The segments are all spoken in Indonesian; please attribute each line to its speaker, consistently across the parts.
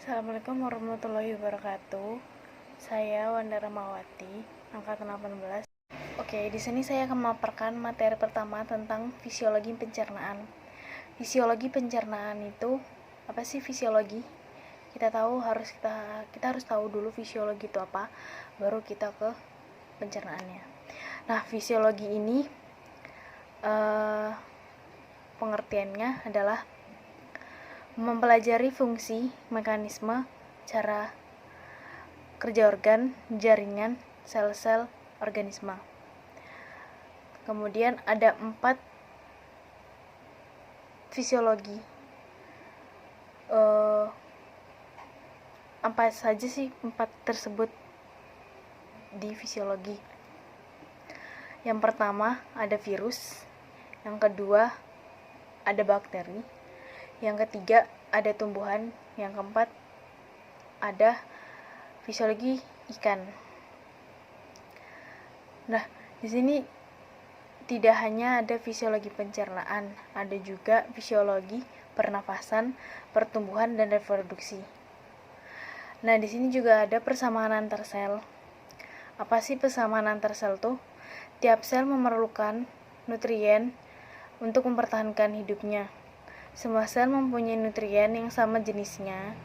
Speaker 1: Assalamualaikum warahmatullahi wabarakatuh. Saya Wanda Ramawati, angkatan 18. Oke, di sini saya akan memaparkan materi pertama tentang fisiologi pencernaan. Fisiologi pencernaan itu apa sih fisiologi? Kita harus tahu dulu fisiologi itu apa, baru kita ke pencernaannya. Nah, fisiologi ini pengertiannya adalah mempelajari fungsi, mekanisme, cara kerja organ, jaringan, sel-sel organisme. Kemudian ada 4 fisiologi. Apa saja sih 4 tersebut di fisiologi? Yang pertama ada virus, yang kedua ada bakteri, yang ketiga ada tumbuhan, yang keempat ada fisiologi ikan. Nah, di sini tidak hanya ada fisiologi pencernaan, ada juga fisiologi pernafasan, pertumbuhan dan reproduksi. Nah, di sini juga ada persamaan antar sel. Apa sih persamaan antar sel tuh? Tiap sel memerlukan nutrien untuk mempertahankan hidupnya. Semua sel mempunyai nutrien yang sama jenisnya.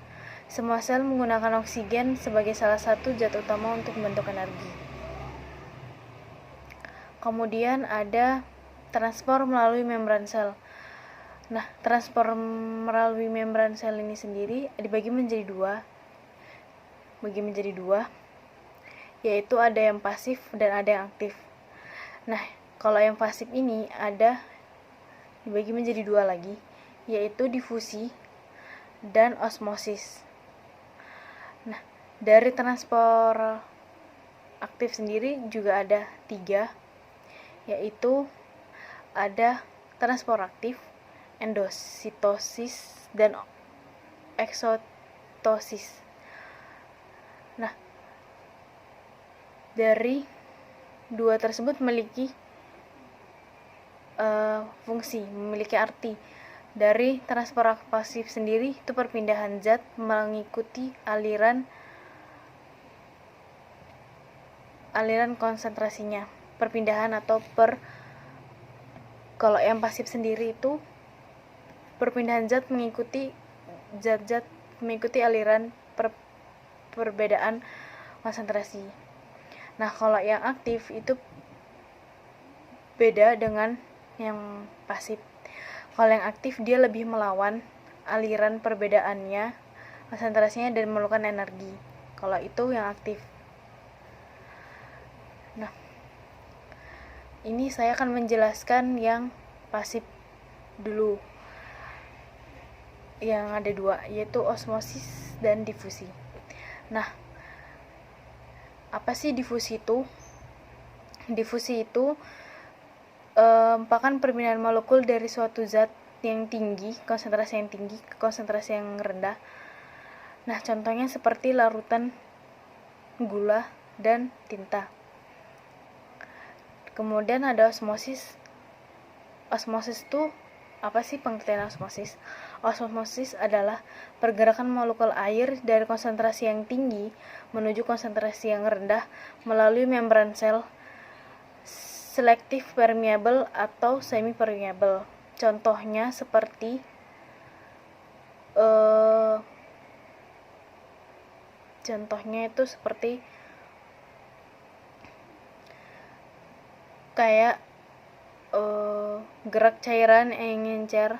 Speaker 1: Semua sel menggunakan oksigen sebagai salah satu zat utama untuk membentuk energi. Kemudian ada transport melalui membran sel. Nah, transport melalui membran sel ini sendiri dibagi menjadi dua, yaitu ada yang pasif dan ada yang aktif. Nah, kalau yang pasif ini dibagi menjadi 2 lagi, yaitu difusi dan osmosis. Nah, dari transport aktif sendiri juga ada 3, yaitu ada transport aktif, endositosis, dan eksotosis. Nah, dari 2 tersebut memiliki memiliki arti. Dari transport pasif sendiri itu perpindahan zat mengikuti aliran konsentrasinya. Perpindahan kalau yang pasif sendiri itu perpindahan zat mengikuti aliran perbedaan konsentrasi. Nah, kalau yang aktif itu beda dengan yang pasif. Kalau yang aktif dia lebih melawan aliran perbedaannya, konsentrasinya, dan memerlukan energi. Kalau itu yang aktif. Nah, ini saya akan menjelaskan yang pasif dulu. Yang ada 2, yaitu osmosis dan difusi. Nah, apa sih difusi itu? Difusi itu merupakan perpindahan molekul dari suatu zat yang tinggi, konsentrasi yang tinggi, ke konsentrasi yang rendah. Nah, contohnya seperti larutan gula dan tinta. Kemudian ada osmosis. Osmosis itu apa sih pengertian osmosis? Osmosis adalah pergerakan molekul air dari konsentrasi yang tinggi menuju konsentrasi yang rendah melalui membran sel, selektif permeable atau semi permeable. Contohnya seperti kayak gerak cairan yang encer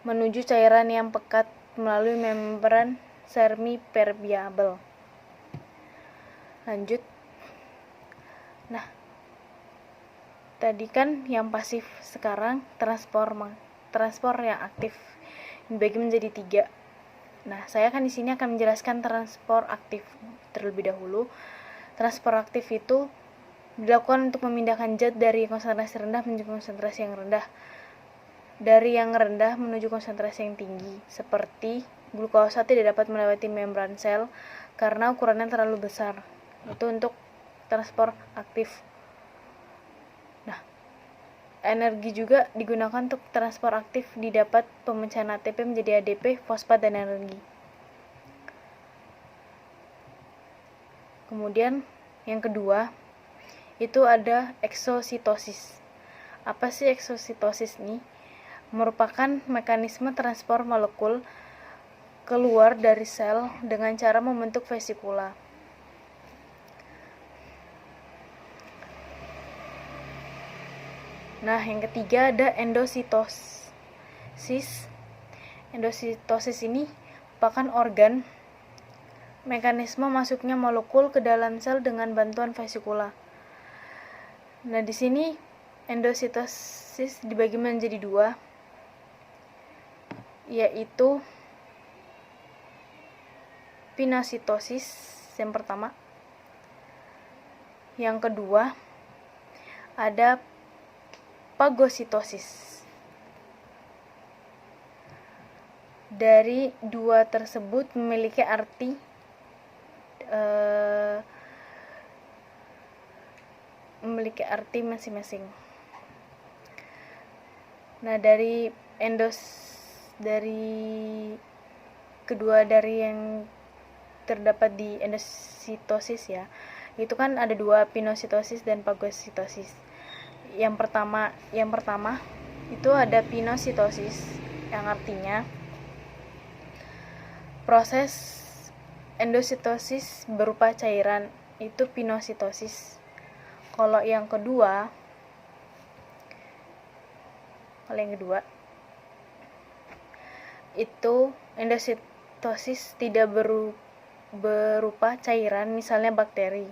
Speaker 1: menuju cairan yang pekat melalui membran semi permeable. Lanjut. Nah, tadi kan yang pasif, sekarang transport yang aktif dibagi menjadi 3. Nah, saya di sini akan menjelaskan transport aktif terlebih dahulu. Transport aktif itu dilakukan untuk memindahkan zat dari konsentrasi rendah menuju konsentrasi yang rendah, dari yang rendah menuju konsentrasi yang tinggi. Seperti glukosa tidak dapat melewati membran sel karena ukurannya terlalu besar. Itu untuk transport aktif. Nah, energi juga digunakan untuk transfer aktif didapat pemecahan ATP menjadi ADP, fosfat, dan energi. Kemudian yang kedua itu ada eksositosis. Apa sih eksositosis ini? Merupakan mekanisme transport molekul keluar dari sel dengan cara membentuk vesikula. Nah, yang ketiga ada endositosis. Endositosis ini merupakan organ mekanisme masuknya molekul ke dalam sel dengan bantuan vesikula. Nah, di sini endositosis dibagi menjadi dua, yaitu pinositosis yang pertama. Yang kedua ada fagositosis. Dari dua tersebut memiliki arti masing-masing. Nah, dari kedua dari yang terdapat di endositosis ya, itu kan ada dua, pinositosis dan fagositosis. Yang pertama itu ada pinositosis, yang artinya proses endositosis berupa cairan, itu pinositosis. Kalau yang kedua itu endositosis tidak berupa cairan, misalnya bakteri.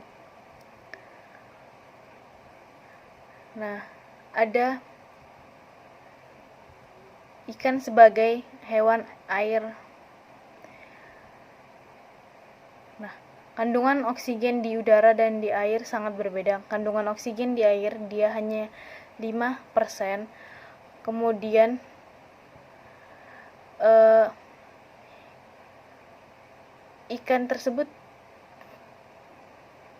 Speaker 1: Nah, ada ikan sebagai hewan air. Nah, kandungan oksigen di udara dan di air sangat berbeda. Kandungan oksigen di air dia hanya 5%. Kemudian ikan tersebut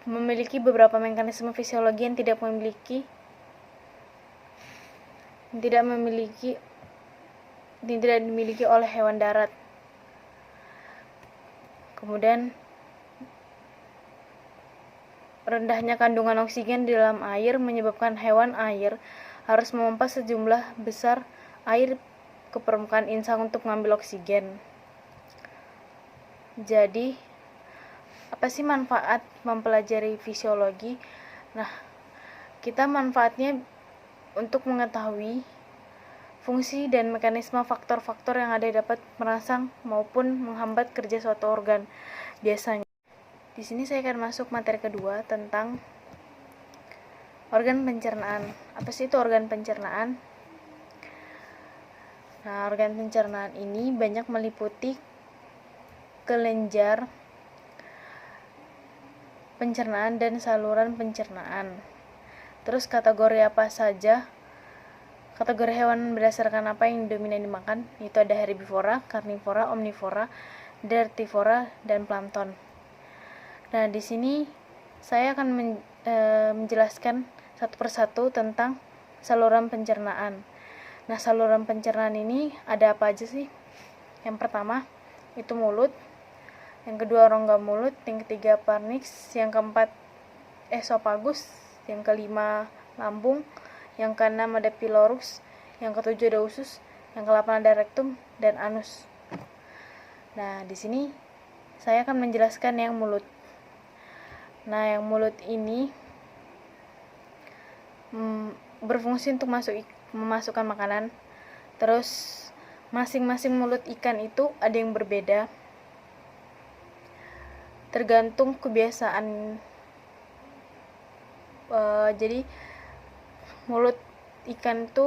Speaker 1: memiliki beberapa mekanisme fisiologi yang tidak dimiliki oleh hewan darat. Kemudian rendahnya kandungan oksigen di dalam air menyebabkan hewan air harus memompa sejumlah besar air ke permukaan insang untuk mengambil oksigen. Jadi, apa sih manfaat mempelajari fisiologi? Nah, kita manfaatnya untuk mengetahui fungsi dan mekanisme faktor-faktor yang ada dapat merangsang maupun menghambat kerja suatu organ. Biasanya, di sini saya akan masuk materi kedua tentang organ pencernaan. Apa sih itu organ pencernaan? Nah, organ pencernaan ini banyak meliputi kelenjar pencernaan dan saluran pencernaan. Terus kategori apa saja? Kategori hewan berdasarkan apa yang dominan dimakan? Itu ada herbivora, karnivora, omnivora, dertivora, dan plankton. Nah, di sini saya akan menjelaskan satu persatu tentang saluran pencernaan. Nah, saluran pencernaan ini ada apa aja sih? Yang pertama itu mulut, yang kedua rongga mulut, yang ketiga pharynx, yang keempat esophagus, yang kelima lambung, yang keenam ada pylorus, yang ketujuh ada usus, yang kedelapan ada rektum dan anus. Nah, di sini saya akan menjelaskan yang mulut. Nah, yang mulut ini berfungsi untuk memasukkan makanan. Terus masing-masing mulut ikan itu ada yang berbeda, tergantung kebiasaan. Jadi mulut ikan itu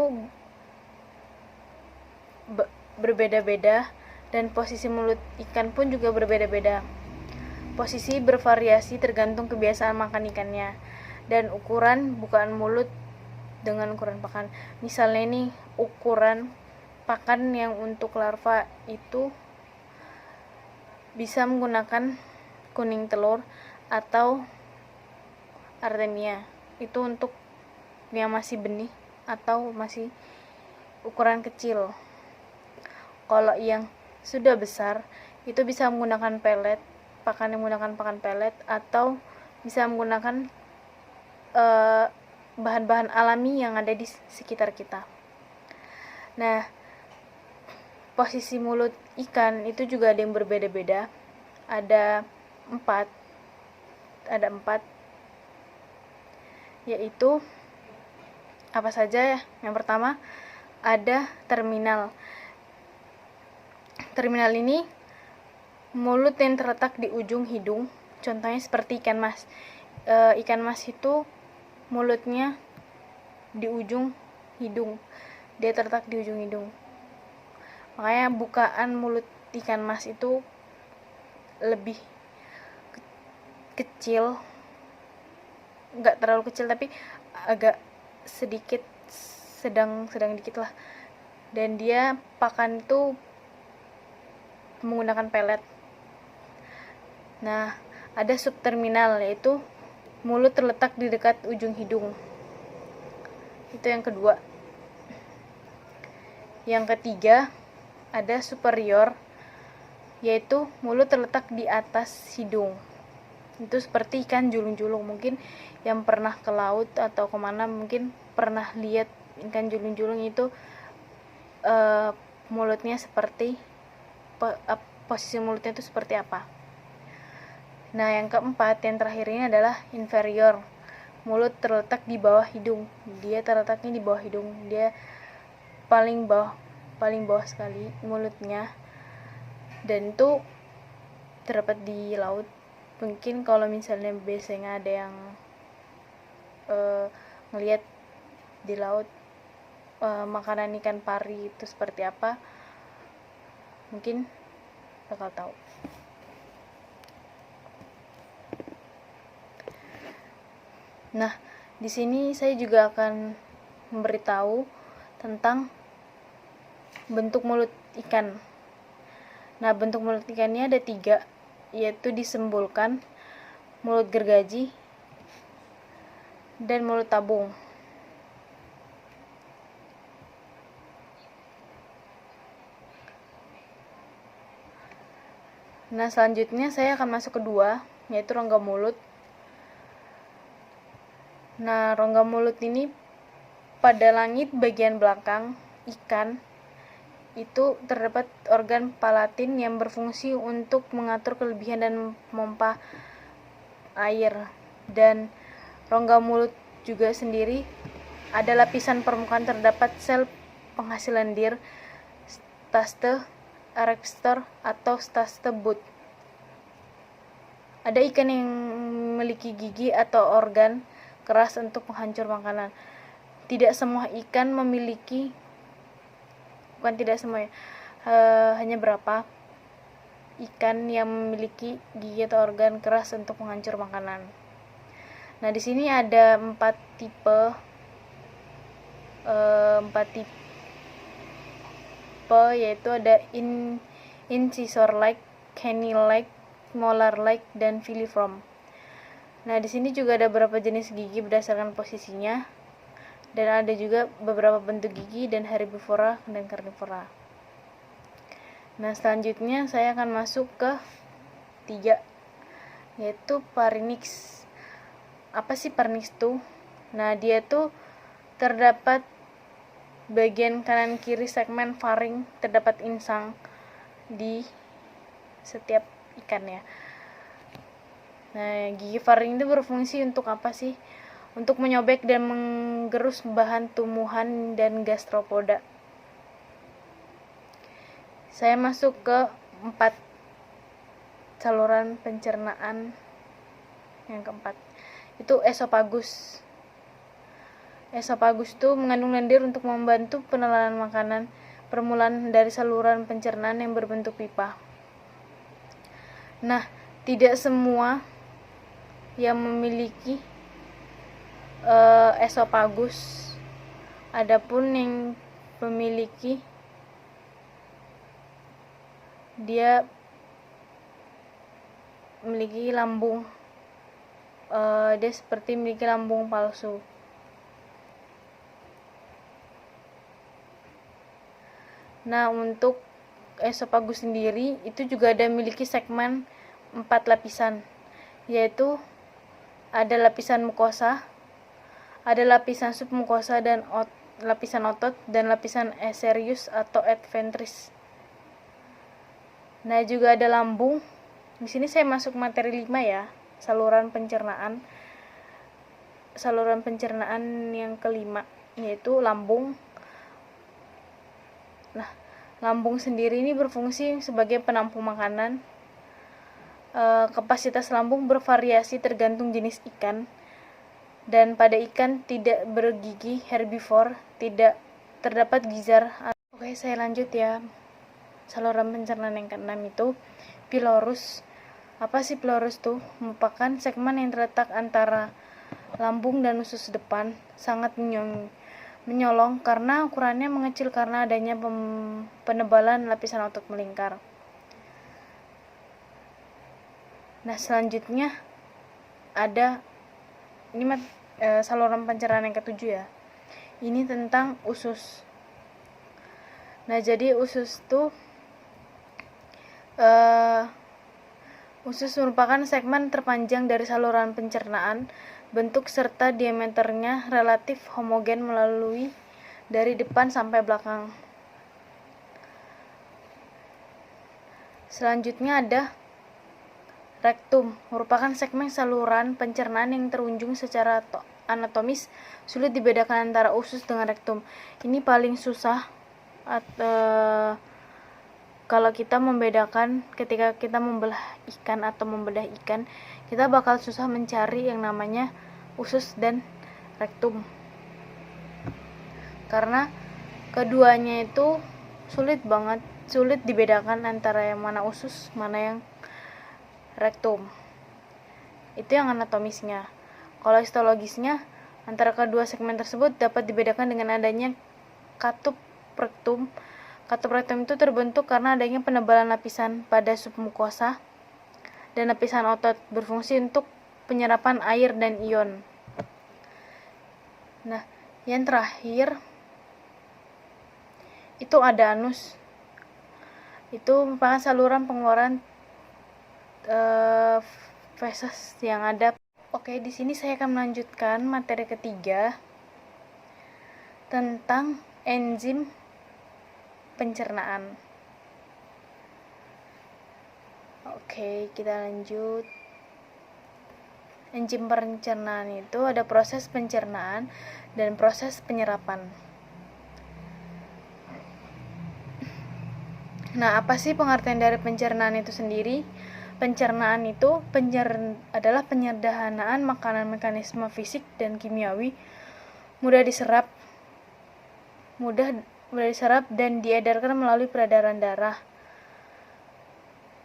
Speaker 1: berbeda-beda, dan posisi mulut ikan pun juga berbeda-beda. Posisi bervariasi tergantung kebiasaan makan ikannya dan ukuran bukaan mulut dengan ukuran pakan. Misalnya ini ukuran pakan yang untuk larva itu bisa menggunakan kuning telur atau artemia, itu untuk yang masih benih atau masih ukuran kecil. Kalau yang sudah besar itu bisa menggunakan pelet, pakan pelet, atau bisa menggunakan bahan-bahan alami yang ada di sekitar kita. Nah, posisi mulut ikan itu juga ada yang berbeda-beda. Ada empat, yaitu apa saja ya? Yang pertama ada terminal. Terminal ini mulut yang terletak di ujung hidung, contohnya seperti ikan mas. Ikan mas itu mulutnya di ujung hidung, dia terletak di ujung hidung. Makanya bukaan mulut ikan mas itu lebih kecil, nggak terlalu kecil tapi agak sedikit, sedang dikit lah. Dan dia pakan itu menggunakan pelet. Nah, ada subterminal, yaitu mulut terletak di dekat ujung hidung. Itu yang kedua. Yang ketiga ada superior, yaitu mulut terletak di atas hidung. Itu seperti ikan julung-julung. Mungkin yang pernah ke laut atau kemana mungkin pernah lihat ikan julung-julung itu mulutnya seperti posisi mulutnya itu seperti apa. Nah, yang keempat, yang terakhir ini adalah inferior. Mulut terletak di bawah hidung. Dia terletaknya di bawah hidung. Dia paling bawah sekali mulutnya. Dan itu terdapat di laut. Mungkin kalau misalnya biasanya ada yang ngelihat di laut makanan ikan pari itu seperti apa, mungkin bakal tahu. Nah, di sini saya juga akan memberitahu tentang bentuk mulut ikan. Nah, bentuk mulut ikannya ada 3, yaitu disembulkan, mulut gergaji, dan mulut tabung. Nah, selanjutnya saya akan masuk ke 2, yaitu rongga mulut. Nah, rongga mulut ini pada langit bagian belakang ikan itu terdapat organ palatin yang berfungsi untuk mengatur kelebihan dan memompa air. Dan rongga mulut juga sendiri ada lapisan permukaan, terdapat sel penghasil lendir, stase, arrestor atau stase bud. Ada ikan yang memiliki gigi atau organ keras untuk penghancur makanan. Tidak semua ikan memiliki, bukan tidak semua ya, hanya berapa ikan yang memiliki gigi atau organ keras untuk penghancur makanan. Nah, di sini ada 4 tipe, yaitu ada incisor-like, canine-like, molar-like, dan filiform. Nah, di sini juga ada beberapa jenis gigi berdasarkan posisinya, dan ada juga beberapa bentuk gigi dan herbivora dan karnivora. Nah, selanjutnya saya akan masuk ke 3, yaitu pharynx. Apa sih pharynx itu? Nah, dia tuh terdapat bagian kanan kiri segmen faring, terdapat insang di setiap ikan ya. Nah, gigi faring itu berfungsi untuk apa sih? Untuk menyobek dan menggerus bahan tumbuhan dan gastropoda. Saya masuk ke 4, saluran pencernaan. Yang keempat itu esofagus. Esofagus itu mengandung lendir untuk membantu penelanan makanan, permulaan dari saluran pencernaan yang berbentuk pipa. Nah, tidak semua yang memiliki esofagus. Adapun yang memiliki, dia memiliki lambung, dia seperti memiliki lambung palsu. Nah, untuk esofagus sendiri itu juga ada memiliki segmen 4 lapisan, yaitu ada lapisan mukosa, ada lapisan submukosa dan lapisan otot, dan lapisan eserius atau adventris. Nah, juga ada lambung. Di sini saya masuk materi 5 ya, saluran pencernaan. Saluran pencernaan yang kelima yaitu lambung. Nah, lambung sendiri ini berfungsi sebagai penampung makanan. Kapasitas lambung bervariasi tergantung jenis ikan. Dan pada ikan tidak bergigi herbivore tidak terdapat gizzard. Oke, saya lanjut ya. Saluran pencernaan yang keenam itu pylorus. Apa sih pylorus tuh? Merupakan segmen yang terletak antara lambung dan usus depan, sangat menyolong karena ukurannya mengecil karena adanya penebalan lapisan otot melingkar. Nah, selanjutnya ada ini saluran pencernaan yang ketujuh ya. Ini tentang usus. Nah, jadi usus tuh usus merupakan segmen terpanjang dari saluran pencernaan. Bentuk serta diameternya relatif homogen melalui dari depan sampai belakang. Selanjutnya ada rektum, merupakan segmen saluran pencernaan yang terunjung secara anatomis, sulit dibedakan antara usus dengan rektum. Ini paling susah kalau kita membedakan ketika kita membelah ikan atau membedah ikan, kita bakal susah mencari yang namanya usus dan rektum. Karena keduanya itu sulit dibedakan antara yang mana usus, mana yang rektum. Itu yang anatomisnya. Kalau histologisnya, antara kedua segmen tersebut dapat dibedakan dengan adanya katup rektum. Katup rektum itu terbentuk karena adanya penebalan lapisan pada submukosa dan lapisan otot, berfungsi untuk penyerapan air dan ion. Nah, yang terakhir itu ada anus. Itu merupakan saluran pengeluaran feses yang ada. Oke, di sini saya akan melanjutkan materi ketiga tentang enzim pencernaan. Oke, kita lanjut. Enzim pencernaan itu ada proses pencernaan dan proses penyerapan. Nah, apa sih pengertian dari pencernaan itu sendiri? Pencernaan itu adalah penyederhanaan makanan mekanisme fisik dan kimiawi, mudah diserap dan diedarkan melalui peredaran darah.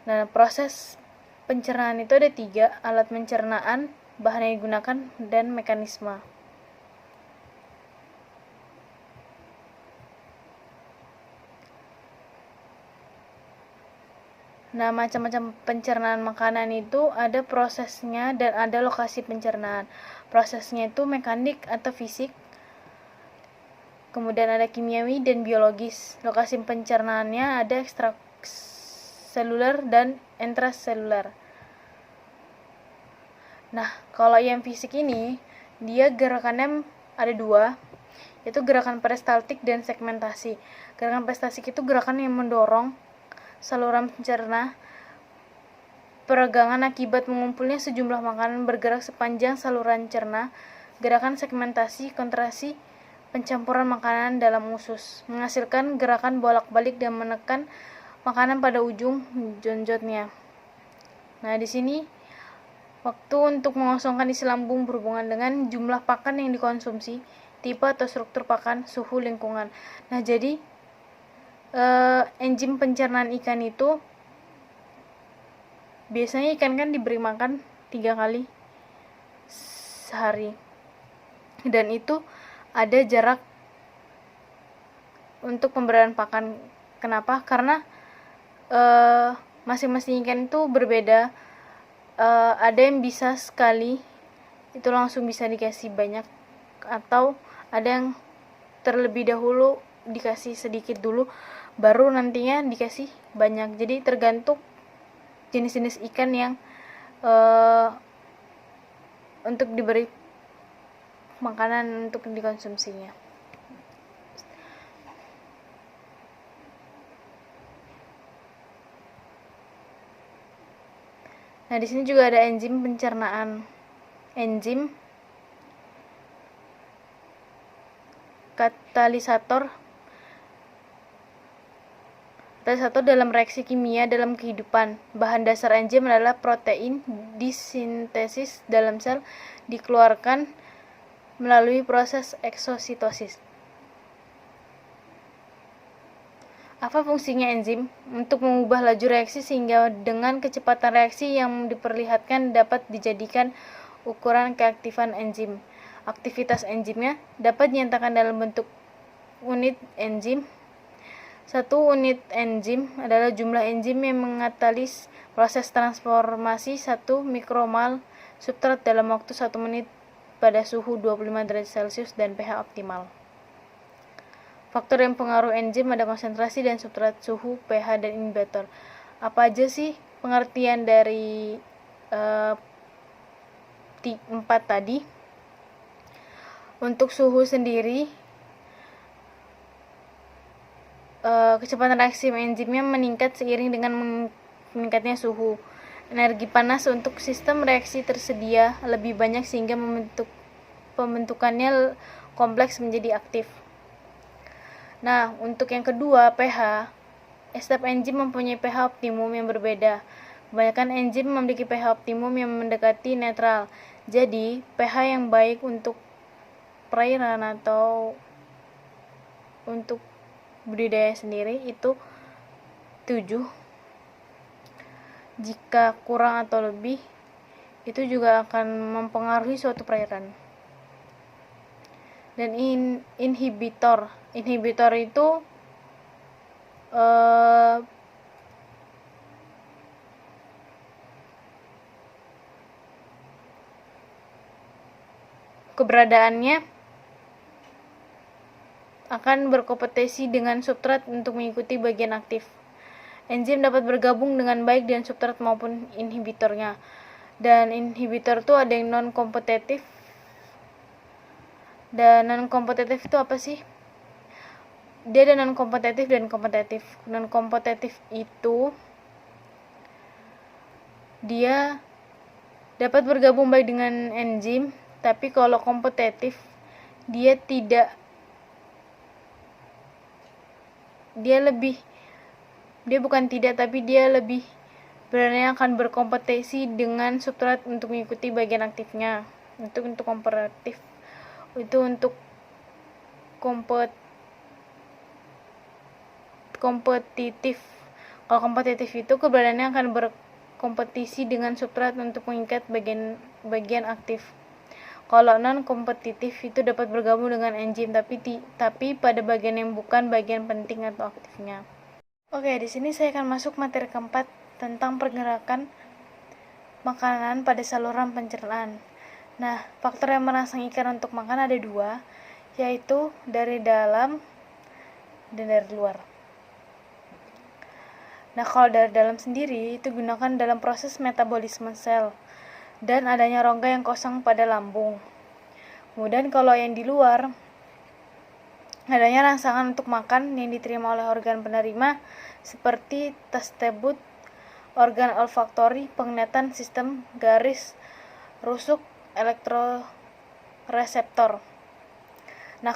Speaker 1: Nah, proses pencernaan itu ada 3, alat pencernaan, bahan yang digunakan, dan mekanisme. Nah, macam-macam pencernaan makanan itu ada prosesnya dan ada lokasi pencernaan. Prosesnya itu mekanik atau fisik, kemudian ada kimiawi dan biologis. Lokasi pencernaannya ada ekstraseluler dan intraseluler. Nah, kalau yang fisik ini, dia gerakannya ada 2, yaitu gerakan peristaltik dan segmentasi. Gerakan peristaltik itu gerakan yang mendorong saluran pencerna. Peregangan akibat mengumpulnya sejumlah makanan bergerak sepanjang saluran cerna. Gerakan segmentasi, kontraksi, pencampuran makanan dalam usus, menghasilkan gerakan bolak-balik dan menekan makanan pada ujung jonjotnya. Nah, di sini waktu untuk mengosongkan isi lambung berhubungan dengan jumlah pakan yang dikonsumsi, tipe atau struktur pakan, suhu lingkungan. Nah, jadi enzim pencernaan ikan itu biasanya ikan kan diberi makan 3 kali sehari, dan itu ada jarak untuk pemberian pakan. Kenapa? Karena masing-masing ikan itu berbeda. Ada yang bisa sekali itu langsung bisa dikasih banyak, atau ada yang terlebih dahulu dikasih sedikit dulu baru nantinya dikasih banyak. Jadi tergantung jenis-jenis ikan yang untuk diberi makanan untuk dikonsumsinya. Nah, di sini juga ada enzim pencernaan. Enzim katalisator dalam reaksi kimia dalam kehidupan. Bahan dasar enzim adalah protein disintesis dalam sel dikeluarkan melalui proses eksositosis. Apa fungsinya enzim? Untuk mengubah laju reaksi sehingga dengan kecepatan reaksi yang diperlihatkan dapat dijadikan ukuran keaktifan enzim. Aktivitas enzimnya dapat dinyatakan dalam bentuk unit enzim. Satu unit enzim adalah jumlah enzim yang mengatalis proses transformasi 1 mikromol substrat dalam waktu 1 menit pada suhu 25 derajat Celcius dan pH optimal. Faktor yang pengaruh enzim ada konsentrasi dan substrat, suhu, pH, dan inhibitor. Apa aja sih pengertian dari 4 tadi? Untuk suhu sendiri, kecepatan reaksi enzimnya meningkat seiring dengan meningkatnya suhu. Energi panas untuk sistem reaksi tersedia lebih banyak sehingga pembentukannya kompleks menjadi aktif. Nah, untuk yang kedua, pH. Setiap enzim mempunyai pH optimum yang berbeda. Kebanyakan enzim memiliki pH optimum yang mendekati netral. Jadi, pH yang baik untuk perairan atau untuk budidaya sendiri itu 7. Jika kurang atau lebih, itu juga akan mempengaruhi suatu perairan. Dan inhibitor itu keberadaannya akan berkompetisi dengan substrat untuk mengikuti bagian aktif. Enzim dapat bergabung dengan baik dengan substrat maupun inhibitornya. Dan inhibitor itu ada yang non-kompetitif. Dan non-kompetitif itu apa sih? Dia ada non-kompetitif dan kompetitif. Non-kompetitif itu dia dapat bergabung baik dengan enzim, tapi kalau kompetitif dia lebih berani akan berkompetisi dengan substrat untuk mengikuti bagian aktifnya. Untuk kompetitif itu untuk kompetitif. Kalau kompetitif itu keberadaannya akan berkompetisi dengan substrat untuk mengikat bagian aktif. Kalau non kompetitif itu dapat bergabung dengan enzim tapi pada bagian yang bukan bagian penting atau aktifnya. Oke, di sini saya akan masuk materi keempat tentang pergerakan makanan pada saluran pencernaan. Nah, faktor yang merangsang ikan untuk makan ada 2, yaitu dari dalam dan dari luar. Nah, kalau dari dalam sendiri itu gunakan dalam proses metabolisme sel dan adanya rongga yang kosong pada lambung. Kemudian kalau yang di luar adanya rangsangan untuk makan yang diterima oleh organ penerima seperti tersebut organ olfaktori, penglihatan, sistem garis rusuk, elektroreseptor. Nah,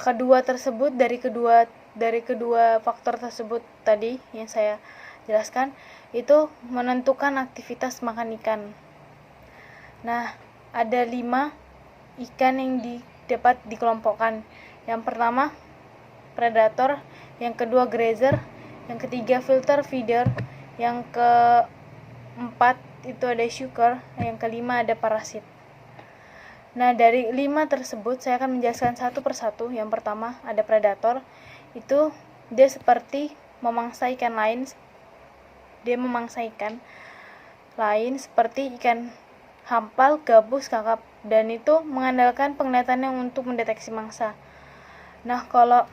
Speaker 1: dari kedua faktor tersebut tadi yang saya jelaskan itu menentukan aktivitas makan ikan. Nah, ada 5 ikan yang dapat dikelompokkan. Yang pertama predator, yang kedua grazer, yang ketiga filter feeder, yang keempat itu ada sucker, yang kelima ada parasit. Nah, dari 5 tersebut saya akan menjelaskan satu persatu. Yang pertama ada predator, itu dia seperti memangsa ikan lain. Dia memangsa ikan lain seperti ikan hampal, gabus, kakap, dan itu mengandalkan penglihatannya untuk mendeteksi mangsa. Nah, kalau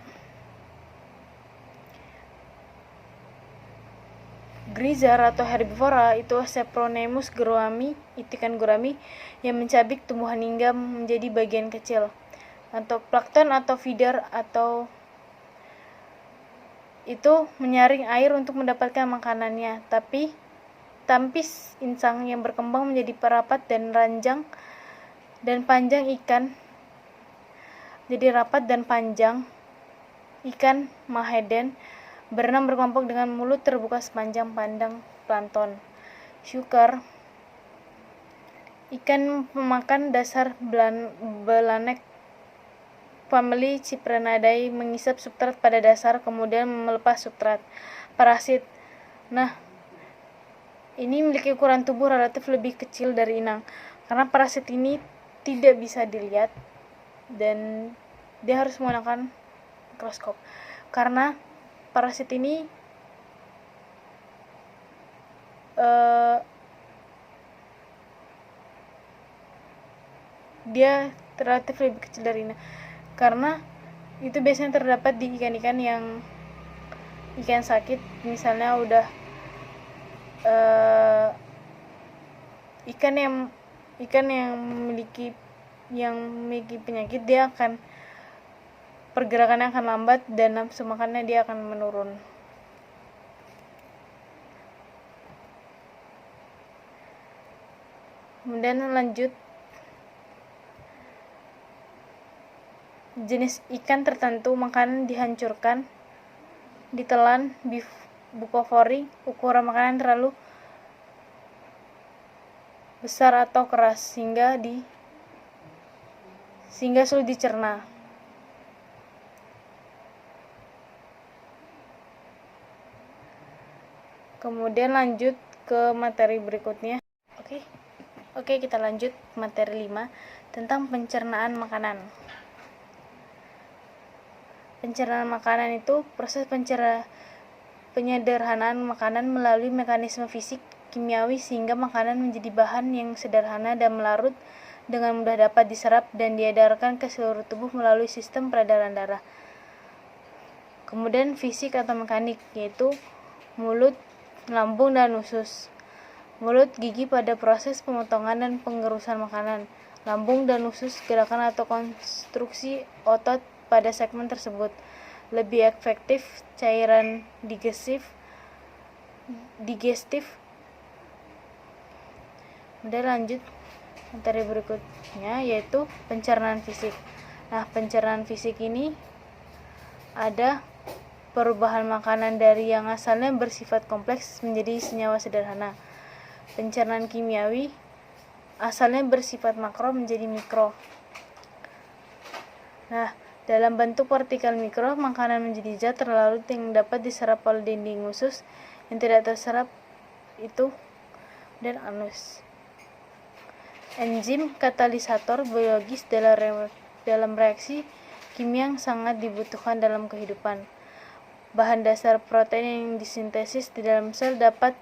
Speaker 1: Grazar atau herbivora itu Sapronemus gourami, ikan gurami yang mencabik tumbuhan hingga menjadi bagian kecil. Untuk plankton atau feeder atau itu menyaring air untuk mendapatkan makanannya, tapi tampis insang yang berkembang menjadi rapat dan ranjang dan panjang ikan. Jadi rapat dan panjang ikan maheden berenang berkelompok dengan mulut terbuka sepanjang pandang plankton. Shukar, ikan pemakan dasar belanek famili Cyprinidae, mengisap substrat pada dasar kemudian melepas substrat. Parasit, nah ini memiliki ukuran tubuh relatif lebih kecil dari inang. Karena parasit ini tidak bisa dilihat dan dia harus menggunakan mikroskop. Karena parasit ini dia relatif lebih kecil dari ini, karena itu biasanya terdapat di ikan-ikan yang ikan sakit, misalnya udah ikan yang memiliki penyakit, dia akan pergerakannya akan lambat dan nafsu makannya dia akan menurun. Kemudian lanjut, jenis ikan tertentu makanan dihancurkan, ditelan, bukofori, ukuran makanan terlalu besar atau keras sehingga sulit dicerna. Kemudian lanjut ke materi berikutnya. Oke, kita lanjut materi 5 tentang pencernaan makanan. Pencernaan makanan itu proses penyederhanaan makanan melalui mekanisme fisik kimiawi sehingga makanan menjadi bahan yang sederhana dan melarut dengan mudah dapat diserap dan diedarkan ke seluruh tubuh melalui sistem peredaran darah. Kemudian fisik atau mekanik, yaitu mulut, lambung, dan usus. Mulut, gigi pada proses pemotongan dan pengerusan makanan. Lambung dan usus, gerakan atau konstruksi otot pada segmen tersebut. Lebih efektif, cairan digestif. Kemudian lanjut materi berikutnya, yaitu pencernaan fisik. Nah, pencernaan fisik ini ada perubahan makanan dari yang asalnya bersifat kompleks menjadi senyawa sederhana. Pencernaan kimiawi asalnya bersifat makro menjadi mikro. Nah, dalam bentuk partikel mikro, makanan menjadi zat terlarut yang dapat diserap oleh dinding usus, yang tidak terserap itu dan anus. Enzim katalisator biologis dalam reaksi kimia yang sangat dibutuhkan dalam kehidupan. Bahan dasar protein yang disintesis di dalam sel dapat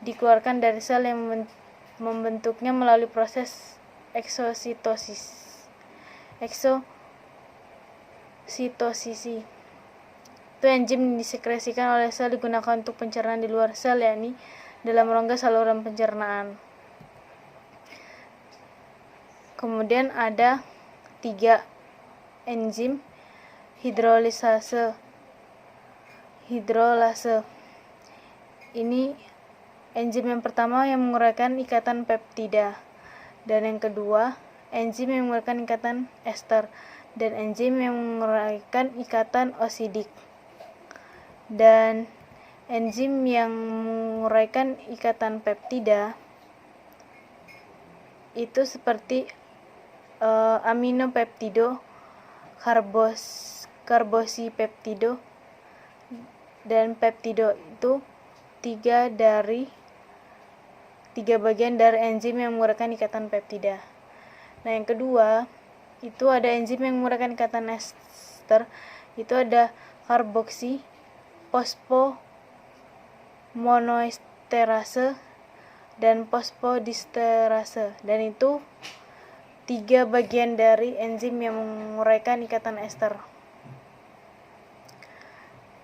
Speaker 1: dikeluarkan dari sel yang membentuknya melalui proses eksositosisi. Itu enzim disekresikan oleh sel digunakan untuk pencernaan di luar sel, yakni dalam rongga saluran pencernaan. Kemudian ada 3 enzim hidrolase. Ini enzim yang pertama yang menguraikan ikatan peptida, dan yang kedua enzim yang menguraikan ikatan ester, dan enzim yang menguraikan ikatan osidik. Dan enzim yang menguraikan ikatan peptida itu seperti aminopeptido, karbosipeptido, dan peptido. Itu 3 bagian dari enzim yang menguraikan ikatan peptida. Nah, yang kedua itu ada enzim yang menguraikan ikatan ester. Itu ada karboksi, fosfomonoesterase, dan fosfodiesterase. Dan itu 3 bagian dari enzim yang menguraikan ikatan ester.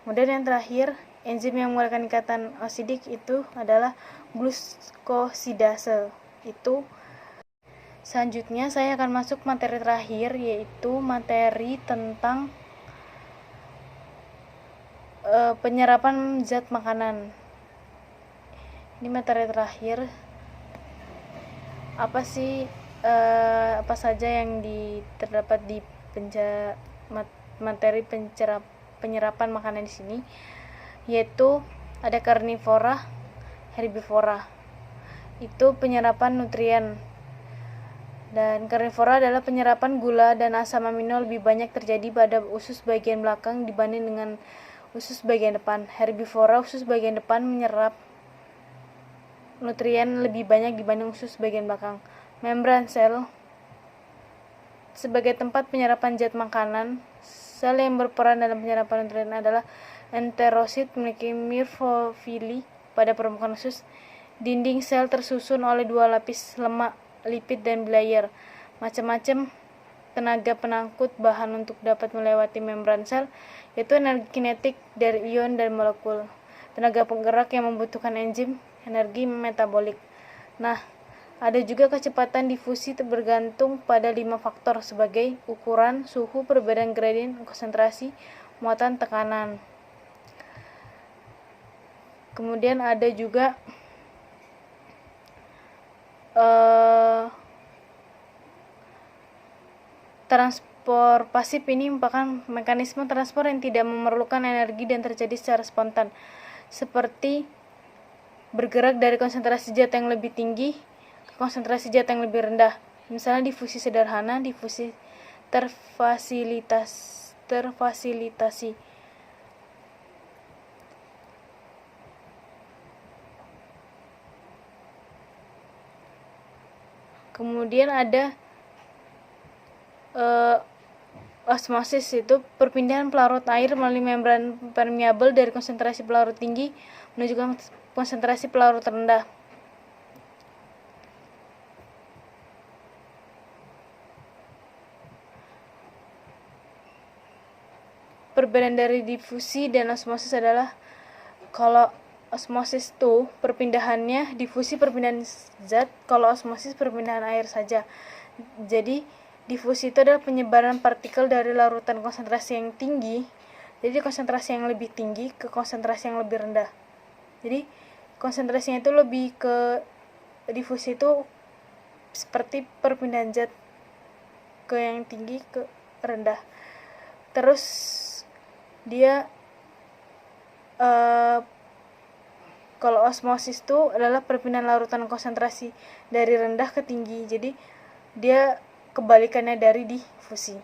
Speaker 1: Kemudian yang terakhir enzim yang mengeluarkan ikatan oksidik itu adalah glukosidase. Itu selanjutnya saya akan masuk materi terakhir, yaitu materi tentang penyerapan zat makanan. Ini materi terakhir. Apa saja yang terdapat di materi penyerapan makanan di sini, yaitu ada karnivora, herbivora. Itu penyerapan nutrien. Dan karnivora adalah penyerapan gula dan asam amino lebih banyak terjadi pada usus bagian belakang dibanding dengan usus bagian depan. Herbivora, usus bagian depan menyerap nutrien lebih banyak dibanding usus bagian belakang. Membran sel sebagai tempat penyerapan zat makanan. Sel yang berperan dalam penyerapan nutrien adalah enterosit, memiliki morfofili pada permukaan usus. Dinding sel tersusun oleh dua lapis lemak, lipid, dan bilayer. Macam-macam tenaga penangkut bahan untuk dapat melewati membran sel, yaitu energi kinetik dari ion dan molekul, tenaga penggerak yang membutuhkan enzim, energi metabolik. Nah, ada juga kecepatan difusi bergantung pada 5 faktor sebagai ukuran, suhu, perbedaan gradien konsentrasi, muatan, tekanan. Kemudian ada juga transport pasif. Ini merupakan mekanisme transport yang tidak memerlukan energi dan terjadi secara spontan, seperti bergerak dari konsentrasi zat yang lebih tinggi ke konsentrasi zat yang lebih rendah. Misalnya difusi sederhana, difusi terfasilitasi. Kemudian ada osmosis, itu perpindahan pelarut air melalui membran permeabel dari konsentrasi pelarut tinggi menuju konsentrasi pelarut rendah. Perbedaan dari difusi dan osmosis adalah, kalau osmosis itu perpindahannya, difusi perpindahan zat, kalau osmosis perpindahan air saja. Jadi difusi itu adalah penyebaran partikel dari larutan konsentrasi yang tinggi, jadi konsentrasi yang lebih tinggi ke konsentrasi yang lebih rendah. Jadi konsentrasinya itu lebih ke difusi itu seperti perpindahan zat ke yang tinggi ke rendah. Terus dia kalau osmosis itu adalah perpindahan larutan konsentrasi dari rendah ke tinggi, jadi dia kebalikannya dari difusi.